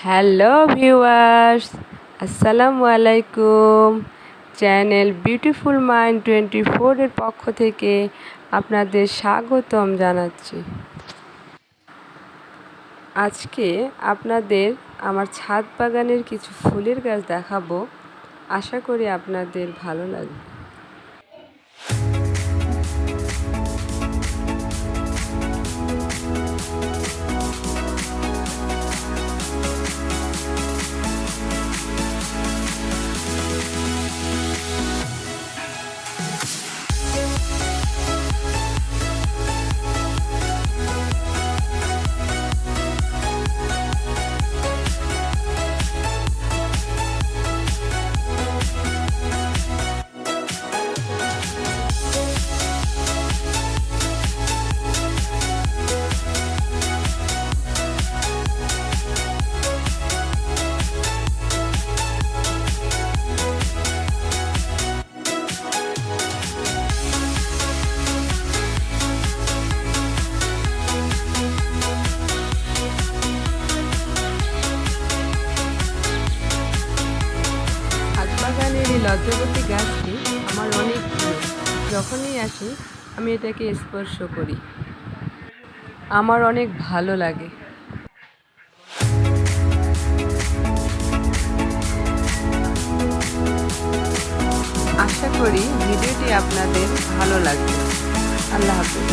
Hello viewers, আসসালামু আলাইকুম। Channel beautiful mind 24 এর পক্ষ থেকে আপনাদের স্বাগতম জানাচ্ছি। আজকে আপনাদের আমার ছাদ বাগানের কিছু ফুলের গাছ দেখাবো। আশা করি আপনাদের ভালো লাগবে। বাগানের এই লজ্জাবতী গাছটি আমার অনেক প্রিয়। যখনই আসি আমি এটাকে স্পর্শ করি, আমার অনেক ভালো লাগে। আশা করি ভিডিওটি আপনাদের ভালো লাগবে। আল্লাহ হাফেজ।